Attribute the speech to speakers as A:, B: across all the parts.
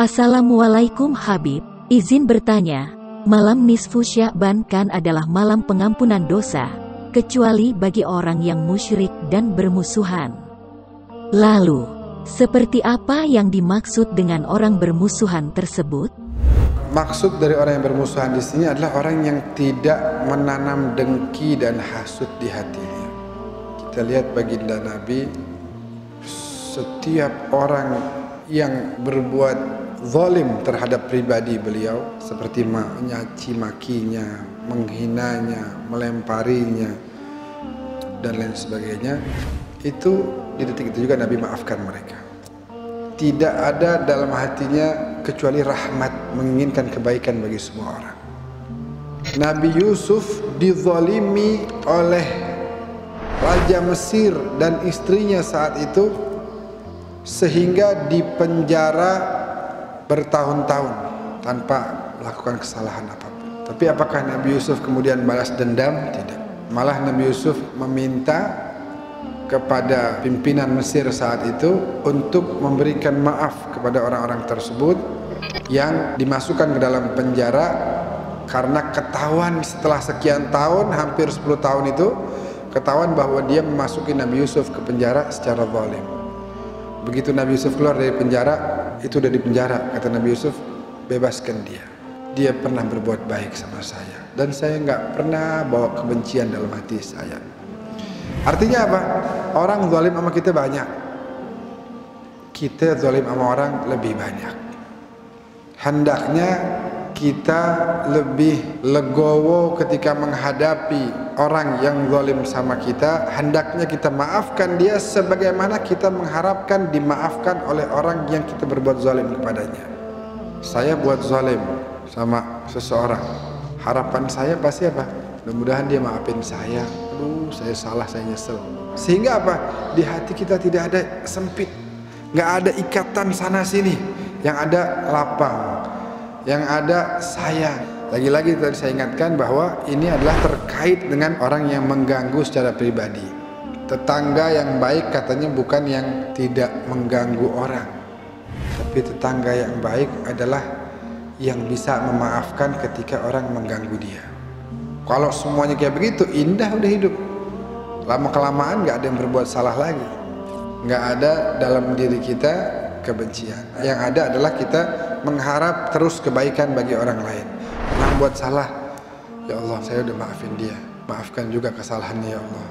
A: Assalamualaikum Habib, izin bertanya, malam nisfu Sya'ban kan adalah malam pengampunan dosa, kecuali bagi orang yang musyrik dan bermusuhan. Lalu, seperti apa yang dimaksud dengan orang bermusuhan tersebut?
B: Maksud dari orang yang bermusuhan di sini adalah orang yang tidak menanam dengki dan hasud di hatinya. Kita lihat baginda Nabi, setiap orang yang berbuat zalim terhadap pribadi beliau, seperti mencaci makinya, menghinanya, melemparinya, dan lain sebagainya, itu di detik itu juga Nabi maafkan mereka. Tidak ada dalam hatinya kecuali rahmat, menginginkan kebaikan bagi semua orang. Nabi Yusuf dizalimi oleh Raja Mesir dan istrinya saat itu, sehingga dipenjara bertahun-tahun tanpa melakukan kesalahan apapun. Tapi apakah Nabi Yusuf kemudian balas dendam? Tidak. Malah Nabi Yusuf meminta kepada pimpinan Mesir saat itu untuk memberikan maaf kepada orang-orang tersebut yang dimasukkan ke dalam penjara karena ketahuan setelah sekian tahun, hampir 10 tahun itu, ketahuan bahwa dia memasuki Nabi Yusuf ke penjara secara zalim. Begitu Nabi Yusuf keluar dari penjara, itu udah di penjara, kata Nabi Yusuf, bebaskan dia. Dia pernah berbuat baik sama saya, dan saya nggak pernah bawa kebencian dalam hati saya. Artinya apa? Orang zalim sama kita banyak, kita zalim sama orang lebih banyak. Hendaknya kita lebih legowo ketika menghadapi orang yang zalim sama kita. Hendaknya kita maafkan dia sebagaimana kita mengharapkan dimaafkan oleh orang yang kita berbuat zalim kepadanya. Saya buat zalim sama seseorang, harapan saya pasti apa? Mudah-mudahan dia maafin saya. Aduh, saya salah, saya nyesel. Sehingga apa? Di hati kita tidak ada sempit, nggak ada ikatan sana sini, yang ada lapang, yang ada sayang. Lagi-lagi tadi saya ingatkan bahwa ini adalah terkait dengan orang yang mengganggu secara pribadi. Tetangga yang baik katanya bukan yang tidak mengganggu orang, tapi tetangga yang baik adalah yang bisa memaafkan ketika orang mengganggu dia. Kalau semuanya kayak begitu, indah udah hidup. Lama-kelamaan gak ada yang berbuat salah lagi, gak ada dalam diri kita kebencian. Yang ada adalah kita mengharap terus kebaikan bagi orang lain. Orang buat salah, ya Allah saya udah maafin dia, maafkan juga kesalahannya ya Allah.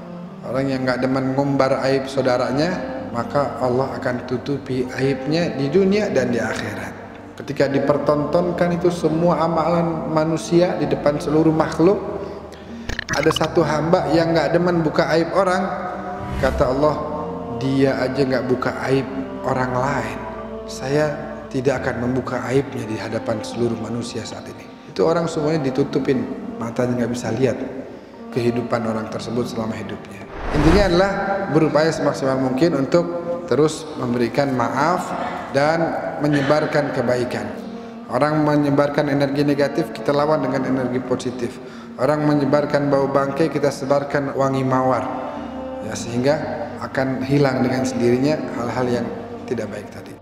B: Orang yang gak demen ngumbar aib saudaranya, maka Allah akan tutupi aibnya di dunia dan di akhirat. Ketika dipertontonkan itu semua amalan manusia di depan seluruh makhluk, ada satu hamba yang gak demen buka aib orang, kata Allah, dia aja gak buka aib orang lain, saya tidak akan membuka aibnya di hadapan seluruh manusia saat ini. Itu orang semuanya ditutupin, matanya gak bisa lihat kehidupan orang tersebut selama hidupnya. Intinya adalah berupaya semaksimal mungkin untuk terus memberikan maaf dan menyebarkan kebaikan. Orang menyebarkan energi negatif, kita lawan dengan energi positif. Orang menyebarkan bau bangkai, kita sebarkan wangi mawar, ya, sehingga akan hilang dengan sendirinya hal-hal yang tidak baik tadi.